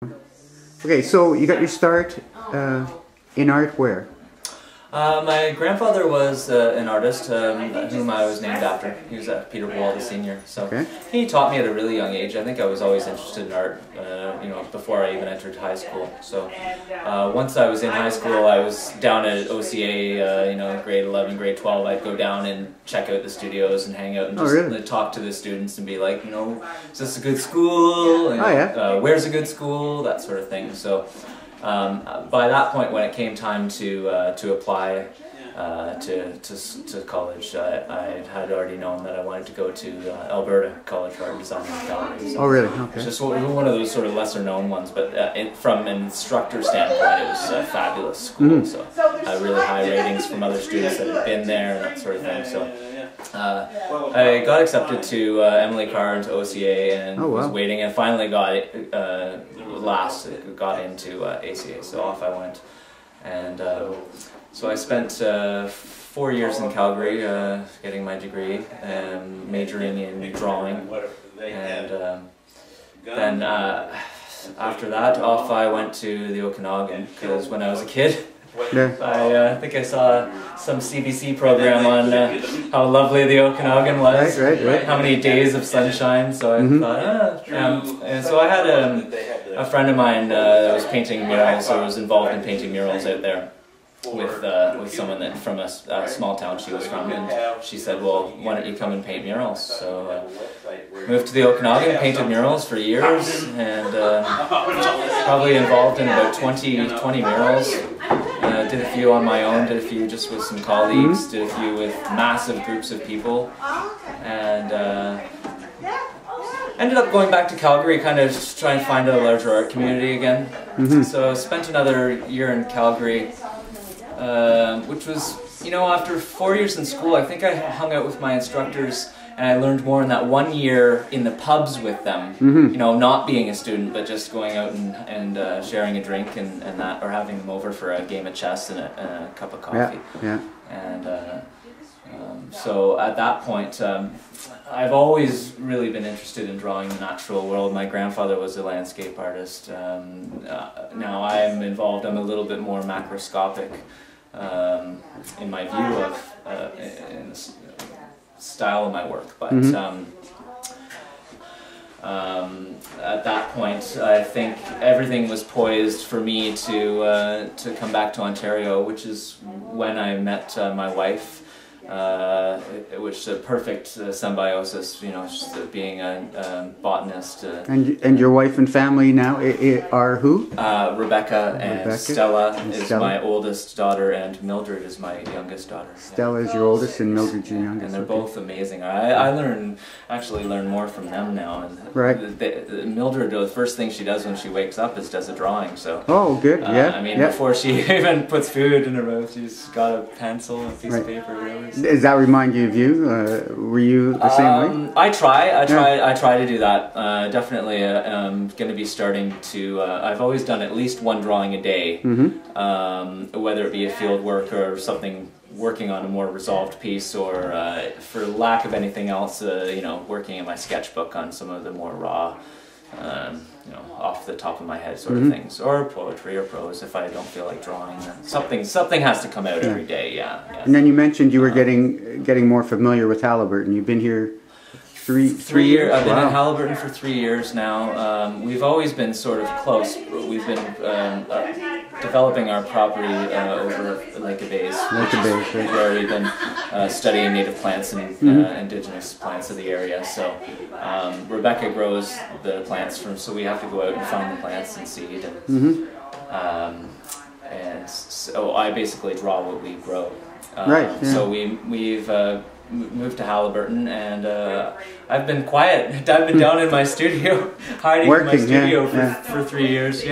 Okay, so you got your start in art where? My grandfather was an artist whom I was named after. He was Peter Buwalda Sr. So Okay. he taught me at a really young age. I think I was always interested in art, you know, before I even entered high school. So once I was in high school, I was down at OCA, you know, grade 11, grade 12. I'd go down and check out the studios and hang out and just talk to the students and be like, you know, is this a good school? And, where's a good school? That sort of thing. So. By that point, when it came time to apply to college, I had already known that I wanted to go to Alberta College of Art and Design in Calgary. So oh, really? Okay. It's just one of those sort of lesser known ones, but from an instructor standpoint, it was a fabulous school. So really high ratings from other students that had been there and that sort of thing. So I got accepted to Emily Carr into OCA and was waiting, and finally got into ACA. So off I went, and so I spent 4 years in Calgary getting my degree, majoring in drawing, and then after that off I went to the Okanagan, because when I was a kid I think I saw some CBC program on how lovely the Okanagan was, how many days of sunshine, so I thought, and so I had a friend of mine that was painting murals, or was involved in painting murals out there with someone that from a small town she was from, and she said, well, why don't you come and paint murals? So moved to the Okanagan, painted murals for years, and probably involved in about 20 murals. Did a few on my own, did a few just with some colleagues, did a few with massive groups of people, and ended up going back to Calgary, kind of just trying to find a larger art community again. So spent another year in Calgary, which was, you know, after 4 years in school, I think I hung out with my instructors and I learned more in that 1 year in the pubs with them, you know, not being a student, but just going out and sharing a drink and that, or having them over for a game of chess and a cup of coffee. And so at that point, I've always really been interested in drawing the natural world. My grandfather was a landscape artist. Now I'm involved, I'm a little bit more macroscopic in my view of in the style of my work, but at that point I think everything was poised for me to come back to Ontario, which is when I met my wife, which is a perfect symbiosis, you know, just being a botanist. And your wife and family now are who? Rebecca and Stella is my oldest daughter, and Mildred is my youngest daughter. Stella is your oldest and Mildred's your youngest. And they're both amazing. I actually learn more from them now. And Mildred, the first thing she does when she wakes up is does a drawing. So good. I mean, before she even puts food in her mouth, she's got a pencil, a piece of paper, whatever. Does that remind you of you? Were you the same way? I try to do that. Definitely going to be starting to, I've always done at least one drawing a day, whether it be a field work or something, working on a more resolved piece, or for lack of anything else, you know, working in my sketchbook on some of the more raw, you know, off the top of my head sort of things, or poetry or prose if I don't feel like drawing. Something has to come out every day. And then you mentioned you were getting more familiar with Haliburton. You've been here three years. I've been in Haliburton for 3 years now. We've always been sort of close. We've been developing our property over Lake of Bays, where we've been studying native plants and indigenous plants of the area. So Rebecca grows the plants so we have to go out and find the plants and seed. And so I basically draw what we grow. So we've moved to Haliburton, and I've been quiet. I've been down in my studio, hiding in my studio for 3 years.